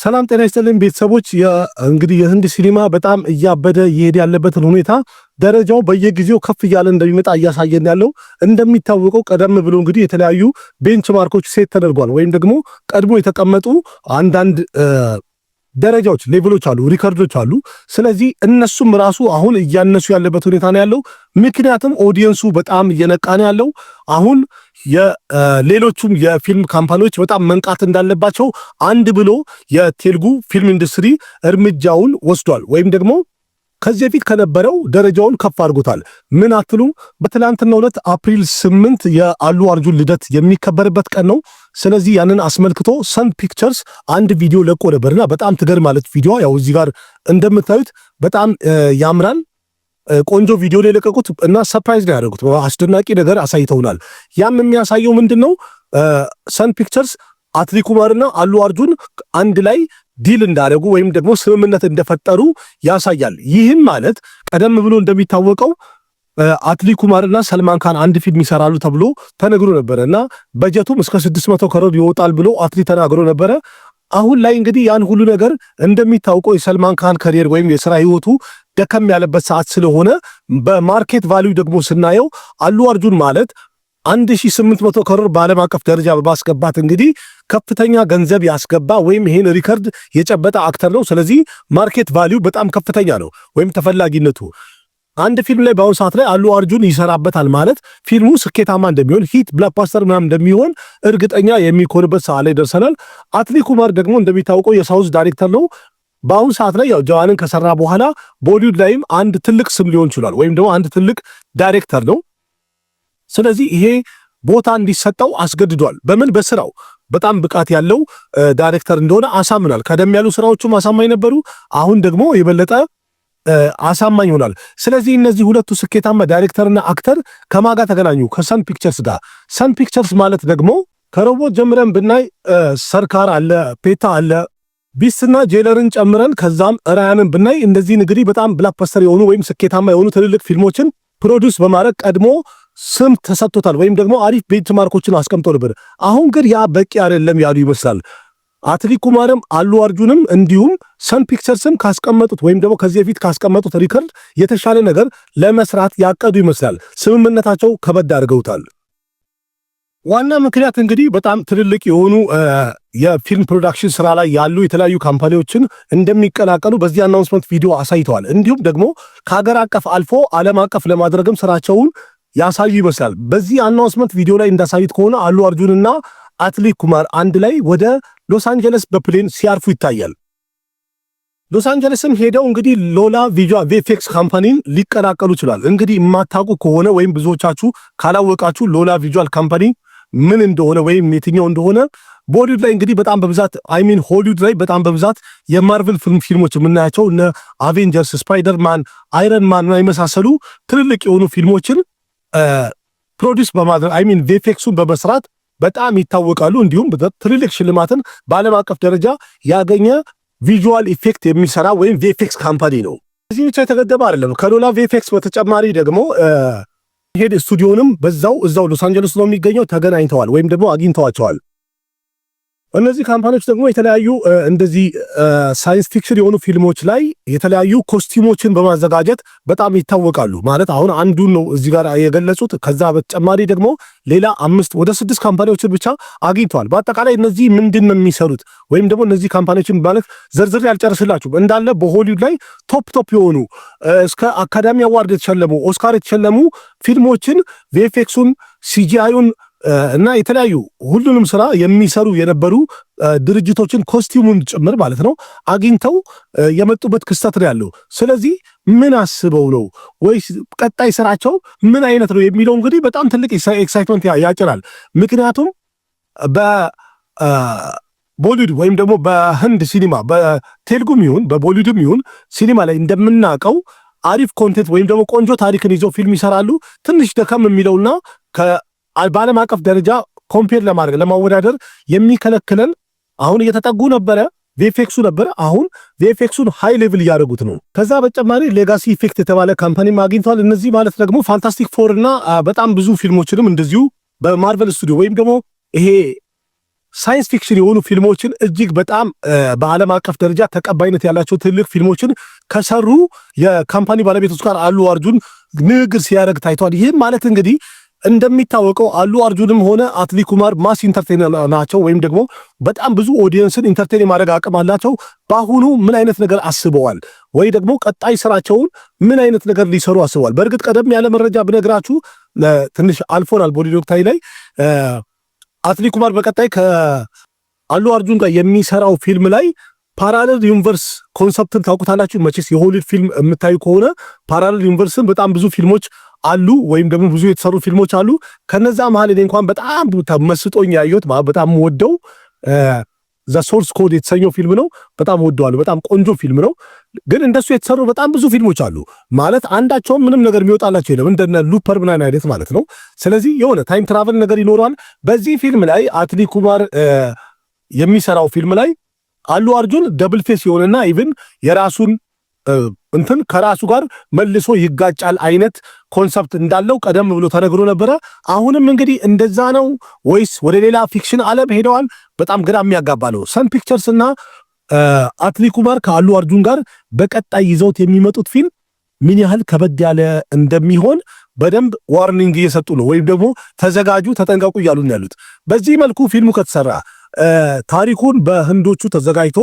ሰላም ጤና ይስጥልኝ ቤተሰቦች። እንግዲህ የህንድ ሲኒማ በጣም እያበደ እየሄደ ያለበትን ሁኔታ ደረጃው በየጊዜው ከፍ እያለ እንደሚመጣ እያሳየን ያለው። እንደሚታወቀው ቀደም ብሎ እንግዲህ የተለያዩ ቤንችማርኮች ሴት ተደርጓል፣ ወይም ደግሞ ቀድሞ የተቀመጡ አንዳንድ ደረጃዎች ሌቭሎች አሉ፣ ሪከርዶች አሉ። ስለዚህ እነሱም ራሱ አሁን እያነሱ ያለበት ሁኔታ ነው ያለው። ምክንያቱም ኦዲየንሱ በጣም እየነቃ ነው ያለው። አሁን የሌሎቹም የፊልም ካምፓኒዎች በጣም መንቃት እንዳለባቸው አንድ ብሎ የቴልጉ ፊልም ኢንዱስትሪ እርምጃውን ወስዷል፣ ወይም ደግሞ ከዚህ በፊት ከነበረው ደረጃውን ከፍ አድርጎታል። ምን አትሉ? በትላንትናው ዕለት አፕሪል 8 የአሉ አርጁን ልደት የሚከበርበት ቀን ነው። ስለዚህ ያንን አስመልክቶ ሰን ፒክቸርስ አንድ ቪዲዮ ለቆ ነበርና በጣም ትገርማለች ቪዲዮ። ያው እዚህ ጋር እንደምታዩት በጣም ያምራል። ቆንጆ ቪዲዮ ላይ ለቀቁት እና ሰርፕራይዝ ነው ያደረጉት። አስደናቂ ነገር አሳይተውናል። ያም የሚያሳየው ምንድነው? ሰን ፒክቸርስ አትሊ ኩማርና አሉ አርጁን አንድ ላይ ዲል እንዳደረጉ ወይም ደግሞ ስምምነት እንደፈጠሩ ያሳያል። ይህም ማለት ቀደም ብሎ እንደሚታወቀው አትሊ ኩማርና ሰልማን ካን አንድ ፊልም ይሰራሉ ተብሎ ተነግሮ ነበረና በጀቱም እስከ 600 ከሮር ይወጣል ብሎ አትሊ ተናግሮ ነበረ። አሁን ላይ እንግዲህ ያን ሁሉ ነገር እንደሚታወቀው የሰልማን ካን ከሪየር ወይም የሥራ ህይወቱ ደከም ያለበት ሰዓት ስለሆነ በማርኬት ቫልዩ ደግሞ ስናየው አሉ አርጁን ማለት 1800 ከሮር በዓለም አቀፍ ደረጃ በማስገባት እንግዲህ ከፍተኛ ገንዘብ ያስገባ ወይም ይሄን ሪከርድ የጨበጠ አክተር ነው። ስለዚህ ማርኬት ቫልዩ በጣም ከፍተኛ ነው፣ ወይም ተፈላጊነቱ አንድ ፊልም ላይ በአሁኑ ሰዓት ላይ አሉ አርጁን ይሰራበታል ማለት ፊልሙ ስኬታማ እንደሚሆን ሂት ብላክባስተር ምናምን እንደሚሆን እርግጠኛ የሚኮንበት ሰዓት ላይ ደርሰናል። አትሊ ኩማር ደግሞ እንደሚታወቀው የሳውዝ ዳይሬክተር ነው። በአሁኑ ሰዓት ላይ ያው ጀዋንን ከሰራ በኋላ ቦሊውድ ላይም አንድ ትልቅ ስም ሊሆን ይችላል፣ ወይም ደግሞ አንድ ትልቅ ዳይሬክተር ነው። ስለዚህ ይሄ ቦታ እንዲሰጠው አስገድዷል። በምን? በስራው በጣም ብቃት ያለው ዳይሬክተር እንደሆነ አሳምናል። ቀደም ያሉ ስራዎቹም አሳማኝ ነበሩ፣ አሁን ደግሞ የበለጠ አሳማኝ ይሆናል። ስለዚህ እነዚህ ሁለቱ ስኬታማ ዳይሬክተርና አክተር ከማጋ ተገናኙ? ከሰን ፒክቸርስ ጋር። ሰን ፒክቸርስ ማለት ደግሞ ከሮቦት ጀምረን ብናይ ሰርካር አለ፣ ፔታ አለ፣ ቢስትና ጄለርን ጨምረን ከዛም ራያንን ብናይ እንደዚህ እንግዲህ በጣም ብላክበስተር የሆኑ ወይም ስኬታማ የሆኑ ትልልቅ ፊልሞችን ፕሮዲውስ በማድረግ ቀድሞ ስም ተሰጥቶታል፣ ወይም ደግሞ አሪፍ ቤንችማርኮችን አስቀምጦ ነበር። አሁን ግን ያ በቂ አይደለም ያሉ ይመስላል። አትሊ ኩማርም አሉ አርጁንም እንዲሁም ሰን ፒክቸርስም ካስቀመጡት ወይም ደግሞ ከዚህ በፊት ካስቀመጡት ሪከርድ የተሻለ ነገር ለመስራት ያቀዱ ይመስላል። ስምምነታቸው ከበድ አድርገውታል። ዋና ምክንያት እንግዲህ በጣም ትልልቅ የሆኑ የፊልም ፕሮዳክሽን ስራ ላይ ያሉ የተለያዩ ካምፓኒዎችን እንደሚቀላቀሉ በዚህ አናውንስመንት ቪዲዮ አሳይተዋል። እንዲሁም ደግሞ ከሀገር አቀፍ አልፎ ዓለም አቀፍ ለማድረግም ስራቸውን ያሳዩ ይመስላል። በዚህ አናውንስመንት ቪዲዮ ላይ እንዳሳዩት ከሆነ አሉ አርጁንና አትሊ ኩማር አንድ ላይ ወደ ሎስ አንጀለስ በፕሌን ሲያርፉ ይታያል። ሎስ አንጀለስም ሄደው እንግዲህ ሎላ ቪዥዋል ቪኤፍኤክስ ካምፓኒን ሊቀላቀሉ ይችላል። እንግዲህ የማታውቁ ከሆነ ወይም ብዙዎቻችሁ ካላወቃችሁ ሎላ ቪዥዋል ካምፓኒ ምን እንደሆነ ወይም የትኛው እንደሆነ ቦሊውድ ላይ እንግዲህ በጣም በብዛት ሆሊውድ ላይ በጣም በብዛት የማርቨል ፊልሞች የምናያቸው እነ አቬንጀርስ፣ ስፓይደርማን፣ አይረን ማን የመሳሰሉ ትልልቅ የሆኑ ፊልሞችን ፕሮዲውስ በማድረግ ቪኤፍኤክሱን በመስራት በጣም ይታወቃሉ። እንዲሁም ትልልቅ ሽልማትን በዓለም አቀፍ ደረጃ ያገኘ ቪዥዋል ኢፌክት የሚሰራ ወይም ቪኤፍኤክስ ካምፓኒ ነው። እዚህ ብቻ የተገደበ አይደለም። ከሎላ ቪኤፍኤክስ በተጨማሪ ደግሞ ሄድ ስቱዲዮንም እዛው ሎስ አንጀለስ ነው የሚገኘው ተገናኝተዋል ወይም ደግሞ አግኝተዋቸዋል። እነዚህ ካምፓኒዎች ደግሞ የተለያዩ እንደዚህ ሳይንስ ፊክሽን የሆኑ ፊልሞች ላይ የተለያዩ ኮስቲሞችን በማዘጋጀት በጣም ይታወቃሉ። ማለት አሁን አንዱን ነው እዚህ ጋር የገለጹት። ከዛ በተጨማሪ ደግሞ ሌላ 5 ወደ 6 ካምፓኒዎችን ብቻ አግኝተዋል። በአጠቃላይ እነዚህ ምንድን ነው የሚሰሩት? ወይም ደግሞ እነዚህ ካምፓኒዎችን ማለት ዝርዝር ያልጨርስላችሁ እንዳለ በሆሊውድ ላይ ቶፕ የሆኑ እስከ አካዳሚ አዋርድ የተሸለሙ ኦስካር የተሸለሙ ፊልሞችን ቪኤፍኤክሱን፣ ሲጂአዩን እና የተለያዩ ሁሉንም ስራ የሚሰሩ የነበሩ ድርጅቶችን ኮስቲሙን ጭምር ማለት ነው አግኝተው የመጡበት ክስተት ነው ያለው። ስለዚህ ምን አስበው ነው ወይስ ቀጣይ ስራቸው ምን አይነት ነው የሚለው እንግዲህ በጣም ትልቅ ኤክሳይትመንት ያጭራል። ምክንያቱም በቦሊውድ ወይም ደግሞ በህንድ ሲኒማ በቴልጉም ይሁን በቦሊውድም ይሁን ሲኒማ ላይ እንደምናውቀው አሪፍ ኮንቴንት ወይም ደግሞ ቆንጆ ታሪክን ይዘው ፊልም ይሰራሉ። ትንሽ ደከም የሚለውና በዓለም አቀፍ ደረጃ ኮምፔር ለማድረግ ለማወዳደር የሚከለክለን አሁን እየተጠጉ ነበረ ቪኤፍኤክሱ ነበር። አሁን ቪኤፍኤክሱን ሃይ ሌቭል እያደረጉት ነው። ከዛ በተጨማሪ ሌጋሲ ኢፌክት የተባለ ካምፓኒ አግኝቷል። እነዚህ ማለት ደግሞ ፋንታስቲክ ፎር እና በጣም ብዙ ፊልሞችንም እንደዚሁ በማርቨል ስቱዲዮ ወይም ደግሞ ይሄ ሳይንስ ፊክሽን የሆኑ ፊልሞችን እጅግ በጣም በዓለም አቀፍ ደረጃ ተቀባይነት ያላቸው ትልቅ ፊልሞችን ከሰሩ የካምፓኒ ባለቤቶች ጋር አሉ አርጁን ንግግር ሲያደርግ ታይቷል። ይህም ማለት እንግዲህ እንደሚታወቀው አሉ አርጁንም ሆነ አትሊ ኩማር ማስ ኢንተርቴይነር ናቸው፣ ወይም ደግሞ በጣም ብዙ ኦዲየንስን ኢንተርቴይን የማድረግ አቅም አላቸው። በአሁኑ ምን አይነት ነገር አስበዋል ወይ ደግሞ ቀጣይ ስራቸውን ምን አይነት ነገር ሊሰሩ አስበዋል? በእርግጥ ቀደም ያለ መረጃ ብነግራችሁ ትንሽ አልፎናል። ቦዲ ዶክታይ ላይ አትሊ ኩማር በቀጣይ ከአሉ አርጁን ጋር የሚሰራው ፊልም ላይ ፓራሌል ዩኒቨርስ ኮንሰፕትን ታውቁታላችሁ መቼስ። የሆሊውድ ፊልም የምታዩ ከሆነ ፓራሌል ዩኒቨርስን በጣም ብዙ ፊልሞች አሉ፣ ወይም ደግሞ ብዙ የተሰሩ ፊልሞች አሉ። ከነዛ መሀል እኔ እንኳን በጣም መስጦኝ ያየሁት በጣም ወደው ዘ ሶርስ ኮድ የተሰኘው ፊልም ነው። በጣም ወደዋለሁ። በጣም ቆንጆ ፊልም ነው። ግን እንደሱ የተሰሩ በጣም ብዙ ፊልሞች አሉ ማለት አንዳቸውም ምንም ነገር የሚወጣላቸው የለም፣ እንደነ ሉፐር ምናምን አይነት ማለት ነው። ስለዚህ የሆነ ታይም ትራቨል ነገር ይኖረዋል። በዚህ ፊልም ላይ አትሊ ኩማር የሚሰራው ፊልም ላይ አሉ አርጁን ደብል ፌስ የሆነና ኢቭን የራሱን እንትን ከራሱ ጋር መልሶ ይጋጫል አይነት ኮንሰፕት እንዳለው ቀደም ብሎ ተነግሮ ነበረ። አሁንም እንግዲህ እንደዛ ነው ወይስ ወደ ሌላ ፊክሽን ዓለም ሄደዋል? በጣም ግራ የሚያጋባ ነው። ሰን ፒክቸርስ እና አትሊ ኩማር ከአሉ አርጁን ጋር በቀጣይ ይዘውት የሚመጡት ፊልም ምን ያህል ከበድ ያለ እንደሚሆን በደንብ ዋርኒንግ እየሰጡ ነው፣ ወይም ደግሞ ተዘጋጁ፣ ተጠንቀቁ እያሉ ነው ያሉት። በዚህ መልኩ ፊልሙ ከተሰራ ታሪኩን በህንዶቹ ተዘጋጅቶ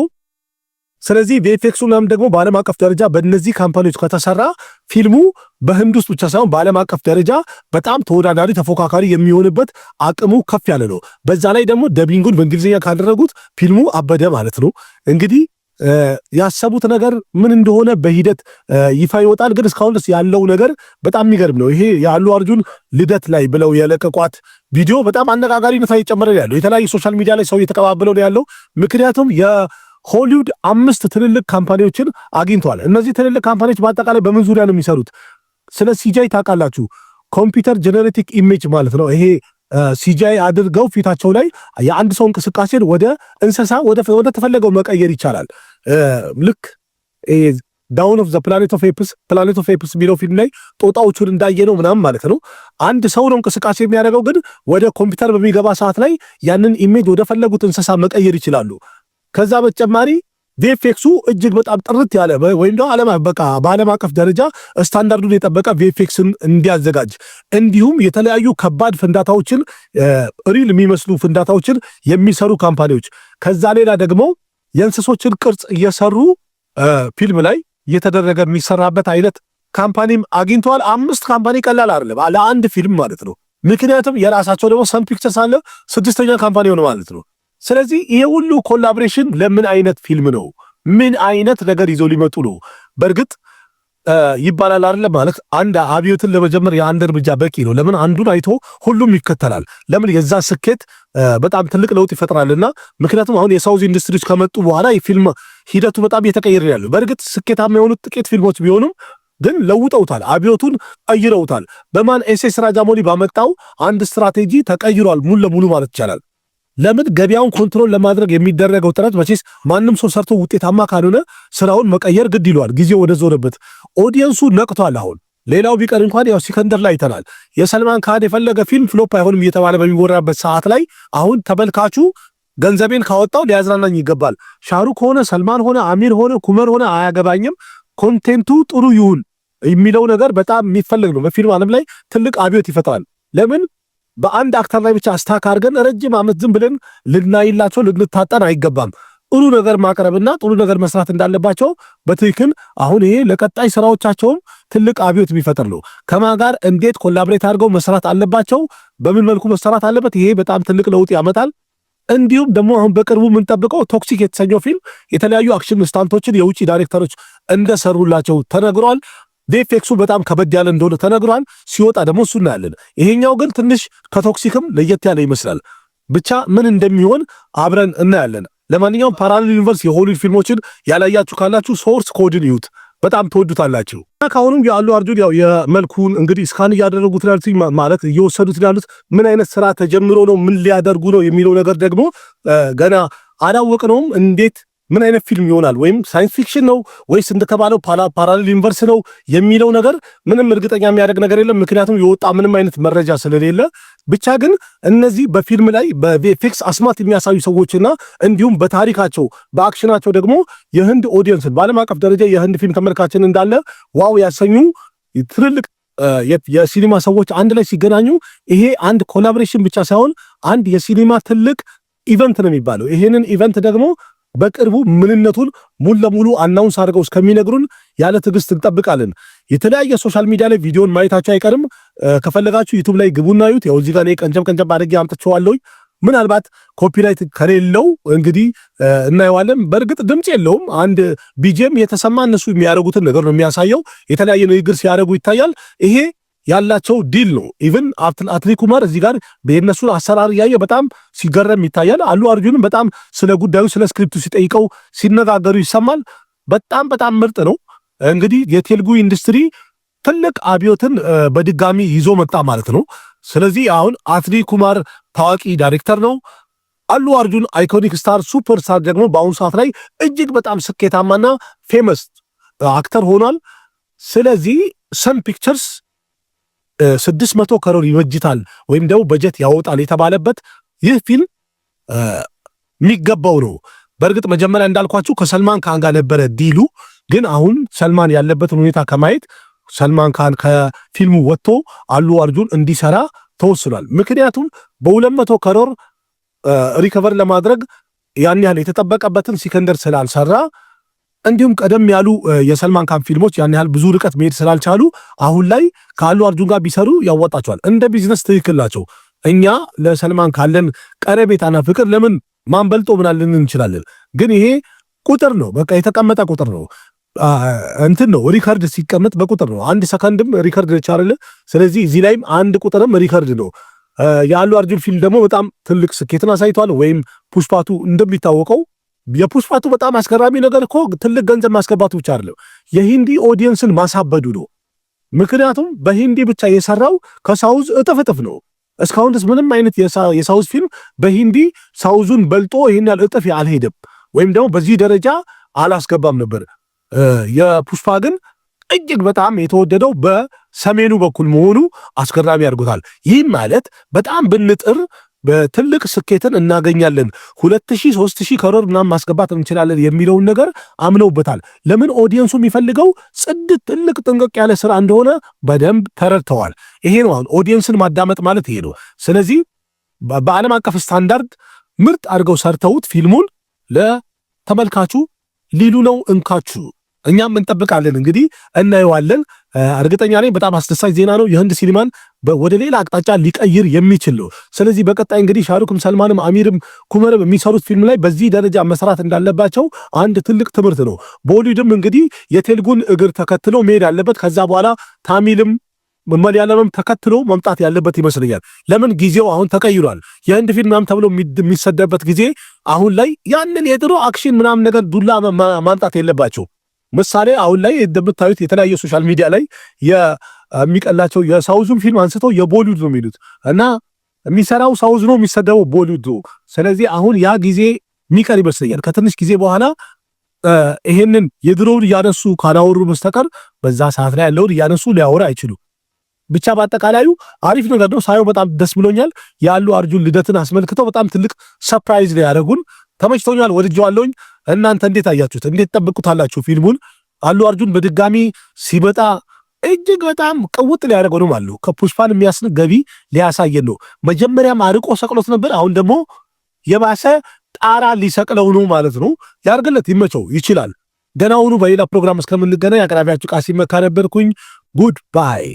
ስለዚህ ቪኤፍኤክሱ ምናምን ደግሞ በዓለም አቀፍ ደረጃ በእነዚህ ካምፓኒዎች ከተሰራ ፊልሙ በህንድ ውስጥ ብቻ ሳይሆን በዓለም አቀፍ ደረጃ በጣም ተወዳዳሪ ተፎካካሪ የሚሆንበት አቅሙ ከፍ ያለ ነው። በዛ ላይ ደግሞ ደቢንጉን በእንግሊዝኛ ካደረጉት ፊልሙ አበደ ማለት ነው። እንግዲህ ያሰቡት ነገር ምን እንደሆነ በሂደት ይፋ ይወጣል። ግን እስካሁን ድረስ ያለው ነገር በጣም የሚገርም ነው። ይሄ የአሉ አርጁን ልደት ላይ ብለው የለቀቋት ቪዲዮ በጣም አነጋጋሪነት እየጨመረ ያለው የተለያዩ ሶሻል ሚዲያ ላይ ሰው እየተቀባበለው ነው ያለው። ምክንያቱም የሆሊውድ 5 ትልልቅ ካምፓኒዎችን አግኝተዋል። እነዚህ ትልልቅ ካምፓኒዎች በአጠቃላይ በምን ዙሪያ ነው የሚሰሩት? ስለ ሲጂአይ ታውቃላችሁ? ኮምፒውተር ጀነሬቲክ ኢሜጅ ማለት ነው። ይሄ ሲጂአይ አድርገው ፊታቸው ላይ የአንድ ሰው እንቅስቃሴን ወደ እንስሳ ወደ ተፈለገው መቀየር ይቻላል። ልክ ዳውን ኦፍ ዘ ፕላኔት ኦፍ ኤፕስ የሚለው ፊልም ላይ ጦጣዎቹን እንዳየነው ምናምን ማለት ነው። አንድ ሰው ነው እንቅስቃሴ የሚያደርገው፣ ግን ወደ ኮምፒውተር በሚገባ ሰዓት ላይ ያንን ኢሜጅ ወደ ፈለጉት እንስሳ መቀየር ይችላሉ። ከዛ በተጨማሪ ቪኤፍኤክሱ እጅግ በጣም ጥርት ያለ ወይም ደግሞ በዓለም አቀፍ ደረጃ ስታንዳርዱን የጠበቀ ቪኤፍኤክስን እንዲያዘጋጅ እንዲሁም የተለያዩ ከባድ ፍንዳታዎችን ሪል የሚመስሉ ፍንዳታዎችን የሚሰሩ ካምፓኒዎች፣ ከዛ ሌላ ደግሞ የእንስሶችን ቅርጽ እየሰሩ ፊልም ላይ እየተደረገ የሚሰራበት አይነት ካምፓኒም አግኝተዋል። 5 ካምፓኒ ቀላል አይደለም ለአንድ ፊልም ማለት ነው። ምክንያቱም የራሳቸው ደግሞ ሰን ፒክቸርስ አለ 6ኛ ካምፓኒ ሆነ ማለት ነው። ስለዚህ ይሄ ሁሉ ኮላቦሬሽን ለምን አይነት ፊልም ነው? ምን አይነት ነገር ይዘው ሊመጡ ነው? በእርግጥ ይባላል አይደለ ማለት አንድ አብዮትን ለመጀመር የአንድ እርምጃ በቂ ነው። ለምን አንዱን አይቶ ሁሉም ይከተላል? ለምን የዛ ስኬት በጣም ትልቅ ለውጥ ይፈጥራልና። ምክንያቱም አሁን የሳውዝ ኢንዱስትሪዎች ከመጡ በኋላ የፊልም ሂደቱ በጣም እየተቀየረ ያለው። በእርግጥ ስኬታማ የሆኑት ጥቂት ፊልሞች ቢሆኑም ግን ለውጠውታል፣ አብዮቱን ቀይረውታል። በማን ኤስኤስ ራጃሞሊ ባመጣው አንድ ስትራቴጂ ተቀይሯል ሙሉ ለሙሉ ማለት ይቻላል። ለምን ገበያውን ኮንትሮል ለማድረግ የሚደረገው ጥረት መቼስ ማንም ሰው ሰርቶ ውጤታማ ካልሆነ ስራውን መቀየር ግድ ይሏል። ጊዜው ወደ ዞረበት ኦዲየንሱ ነቅቷል። አሁን ሌላው ቢቀር እንኳን ያው ሲከንደር ላይ አይተናል። የሰልማን ካን የፈለገ ፊልም ፍሎፕ አይሆንም እየተባለ በሚወራበት ሰዓት ላይ አሁን ተመልካቹ ገንዘቤን ካወጣው ሊያዝናናኝ ይገባል። ሻሩክ ሆነ ሰልማን ሆነ አሚር ሆነ ኩመር ሆነ አያገባኝም፣ ኮንቴንቱ ጥሩ ይሁን የሚለው ነገር በጣም የሚፈልግ ነው። በፊልም ዓለም ላይ ትልቅ አብዮት ይፈጥራል። ለምን በአንድ አክተር ላይ ብቻ ስታክ አድርገን ረጅም ዓመት ዝም ብለን ልናይላቸው ልንታጠን አይገባም። ጥሩ ነገር ማቅረብና ጥሩ ነገር መስራት እንዳለባቸው በትክክል አሁን ይሄ ለቀጣይ ስራዎቻቸውም ትልቅ አብዮት የሚፈጥር ነው። ከማን ጋር እንዴት ኮላቦሬት አድርገው መስራት አለባቸው፣ በምን መልኩ መስራት አለበት፣ ይሄ በጣም ትልቅ ለውጥ ያመጣል። እንዲሁም ደግሞ አሁን በቅርቡ የምንጠብቀው ቶክሲክ የተሰኘው ፊልም የተለያዩ አክሽን ስታንቶችን የውጭ ዳይሬክተሮች እንደሰሩላቸው ተነግሯል። ቪኤፍኤክሱ በጣም ከበድ ያለ እንደሆነ ተነግሯል። ሲወጣ ደግሞ እሱ እናያለን። ይሄኛው ግን ትንሽ ከቶክሲክም ለየት ያለ ይመስላል። ብቻ ምን እንደሚሆን አብረን እናያለን። ለማንኛውም ፓራሌል ዩኒቨርስ የሆሊውድ ፊልሞችን ያላያችሁ ካላችሁ ሶርስ ኮድን ይዩት፣ በጣም ትወዱታላችሁ። ካሁንም የአሉ አርጁን ያው የመልኩን እንግዲህ እስካን እያደረጉት ያሉት ማለት እየወሰዱት ያሉት ምን አይነት ስራ ተጀምሮ ነው ምን ሊያደርጉ ነው የሚለው ነገር ደግሞ ገና አላወቅነውም። እንዴት ምን አይነት ፊልም ይሆናል ወይም ሳይንስ ፊክሽን ነው ወይስ እንደተባለው ፓራሌል ዩኒቨርስ ነው የሚለው ነገር ምንም እርግጠኛ የሚያደርግ ነገር የለም። ምክንያቱም የወጣ ምንም አይነት መረጃ ስለሌለ ብቻ ግን እነዚህ በፊልም ላይ በቪኤፍኤክስ አስማት የሚያሳዩ ሰዎችና እንዲሁም በታሪካቸው በአክሽናቸው ደግሞ የህንድ ኦዲየንስን በዓለም አቀፍ ደረጃ የህንድ ፊልም ተመልካችን እንዳለ ዋው ያሰኙ ትልልቅ የሲኒማ ሰዎች አንድ ላይ ሲገናኙ ይሄ አንድ ኮላቦሬሽን ብቻ ሳይሆን አንድ የሲኒማ ትልቅ ኢቨንት ነው የሚባለው። ይሄንን ኢቨንት ደግሞ በቅርቡ ምንነቱን ሙሉ ለሙሉ አናውንስ አድርገው እስከሚነግሩን ያለ ትዕግስት እንጠብቃለን። የተለያየ ሶሻል ሚዲያ ላይ ቪዲዮን ማየታችሁ አይቀርም። ከፈለጋችሁ ዩቲዩብ ላይ ግቡና ዩት ያው እዚህ ጋር ቀንጨብ አድርጌ አምጥቼዋለሁ። ምናልባት ኮፒራይት ከሌለው እንግዲህ እናየዋለን። በእርግጥ ድምጽ የለውም። አንድ ቢጂኤም የተሰማ እነሱ የሚያደርጉትን ነገር ነው የሚያሳየው። የተለያየ ንግግር ሲያደርጉ ይታያል። ይሄ ያላቸው ዲል ነው። ኢቭን አትሌት ኩማር እዚህ ጋር በእነሱን አሰራር እያየ በጣም ሲገረም ይታያል። አሉ አርጁንም በጣም ስለ ጉዳዩ ስለ ስክሪፕቱ ሲጠይቀው ሲነጋገሩ ይሰማል። በጣም ምርጥ ነው። እንግዲህ የቴልጉ ኢንዱስትሪ ትልቅ አብዮትን በድጋሚ ይዞ መጣ ማለት ነው። ስለዚህ አሁን አትሌት ኩማር ታዋቂ ዳይሬክተር ነው። አሉ አርጁን አይኮኒክ ስታር ሱፐር ስታር ደግሞ በአሁኑ ሰዓት ላይ እጅግ በጣም ስኬታማና ፌመስ አክተር ሆኗል። ስለዚህ ሰን ፒክቸርስ 600 ከሮር ይበጅታል ወይም ደግሞ በጀት ያወጣል የተባለበት ይህ ፊልም የሚገባው ነው። በእርግጥ መጀመሪያ እንዳልኳችሁ ከሰልማን ካን ጋር ነበረ ዲሉ። ግን አሁን ሰልማን ያለበትን ሁኔታ ከማየት ሰልማን ካን ከፊልሙ ወጥቶ አሉ አርጁን እንዲሰራ ተወስኗል። ምክንያቱም በ200 ከሮር ሪከቨር ለማድረግ ያን ያህል የተጠበቀበትን ሲከንደር ስላልሰራ እንዲሁም ቀደም ያሉ የሰልማን ካን ፊልሞች ያን ያህል ብዙ ርቀት መሄድ ስላልቻሉ አሁን ላይ ከአሉ አርጁን ጋር ቢሰሩ ያዋጣቸዋል። እንደ ቢዝነስ ትክክል ናቸው። እኛ ለሰልማን ካለን ቀረቤታና ፍቅር ለምን ማንበልጦ ምናልን እንችላለን። ግን ይሄ ቁጥር ነው፣ በቃ የተቀመጠ ቁጥር ነው። እንትን ነው ሪከርድ ሲቀመጥ በቁጥር ነው። አንድ ሰከንድም ሪከርድ ይቻላል። ስለዚህ እዚህ ላይም አንድ ቁጥርም ሪከርድ ነው። የአሉ አርጁን ፊልም ደግሞ በጣም ትልቅ ስኬትን አሳይቷል። ወይም ፑሽፓቱ እንደሚታወቀው የፑሽፓቱ በጣም አስገራሚ ነገር እኮ ትልቅ ገንዘብ ማስገባቱ ብቻ አይደለም፣ የሂንዲ ኦዲየንስን ማሳበዱ ነው። ምክንያቱም በሂንዲ ብቻ የሰራው ከሳውዝ እጥፍ ነው። እስካሁን ድረስ ምንም አይነት የሳውዝ ፊልም በሂንዲ ሳውዙን በልጦ ይሄን ያህል እጥፍ አልሄደም፣ ወይም ደግሞ በዚህ ደረጃ አላስገባም ነበር። የፑሽፓ ግን እጅግ በጣም የተወደደው በሰሜኑ በኩል መሆኑ አስገራሚ ያደርጉታል። ይህ ማለት በጣም ብንጥር በትልቅ ስኬትን እናገኛለን፣ 2000 3000 ከሮር ምናምን ማስገባት እንችላለን የሚለውን ነገር አምነውበታል። ለምን ኦዲየንሱ የሚፈልገው ጽድት ትልቅ ጥንቅቅ ያለ ስራ እንደሆነ በደንብ ተረድተዋል። ይሄ ነው አሁን ኦዲየንስን ማዳመጥ ማለት ይሄ ነው። ስለዚህ በዓለም አቀፍ ስታንዳርድ ምርጥ አድርገው ሰርተውት ፊልሙን ለተመልካቹ ሊሉ ነው እንካችሁ። እኛም እንጠብቃለን እንግዲህ እናየዋለን። እርግጠኛ ነኝ በጣም አስደሳች ዜና ነው። የህንድ ሲኒማን ወደ ሌላ አቅጣጫ ሊቀይር የሚችል ነው። ስለዚህ በቀጣይ እንግዲህ ሻሩክም ሰልማንም አሚርም ኩመርም የሚሰሩት ፊልም ላይ በዚህ ደረጃ መስራት እንዳለባቸው አንድ ትልቅ ትምህርት ነው። ቦሊውድም እንግዲህ የቴልጉን እግር ተከትሎ መሄድ አለበት። ከዛ በኋላ ታሚልም መለያለምም ተከትሎ መምጣት ያለበት ይመስለኛል። ለምን ጊዜው አሁን ተቀይሯል። የህንድ ፊልም ምናምን ተብሎ የሚሰደበት ጊዜ አሁን ላይ ያንን የድሮ አክሽን ምናምን ነገር ዱላ ማምጣት የለባቸው። ምሳሌ አሁን ላይ እንደምታዩት የተለያየ ሶሻል ሚዲያ ላይ የሚቀላቸው የሳውዙን ፊልም አንስተው የቦሊውድ ነው የሚሉት እና የሚሰራው ሳውዝ ነው የሚሰደበው ቦሊውድ ነው። ስለዚህ አሁን ያ ጊዜ የሚቀር ይመስለኛል። ከትንሽ ጊዜ በኋላ ይሄንን የድሮውን እያነሱ ካላወሩ በስተቀር በዛ ሰዓት ላይ ያለውን እያነሱ ሊያወራ አይችሉ። ብቻ በአጠቃላዩ አሪፍ ነገር ነው። ሳየው በጣም ደስ ብሎኛል። የአሉ አርጁን ልደትን አስመልክተው በጣም ትልቅ ሰርፕራይዝ ላይ ያደረጉን ተመችቶኛል፣ ወድጄዋለሁኝ። እናንተ እንዴት አያችሁት? እንዴት ጠብቁታላችሁ ፊልሙን? አሉ አርጁን በድጋሚ ሲመጣ እጅግ በጣም ቅውጥ ሊያደርገው ነው ማለት ነው። ከፑሽፓን የሚያስንቅ ገቢ ሊያሳየን ነው። መጀመሪያም አርቆ ሰቅሎት ነበር። አሁን ደግሞ የባሰ ጣራ ሊሰቅለው ነው ማለት ነው። ያርግለት፣ ይመቸው፣ ይችላል። ደህና ሁኑ። በሌላ ፕሮግራም እስከምንገናኝ አቅራቢያችሁ ቃሲም መካ ነበርኩኝ። ጉድ ባይ።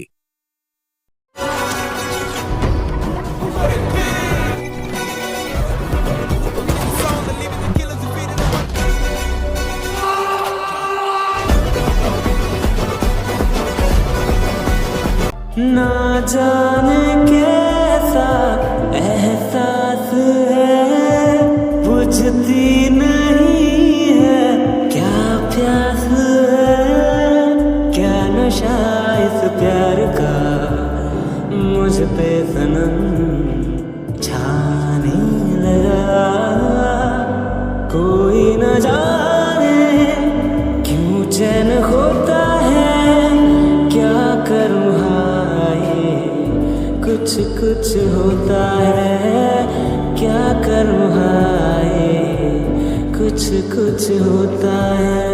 ना जाने कैसा एहसास है, बुझती नहीं है क्या प्यास है, क्या नशा इस प्यार का मुझ पे सनम छाने लगा, कोई न जाने चैन होता है क्या करूँ हाय, कुछ कुछ होता है क्या करूँ हाय, कुछ कुछ होता है।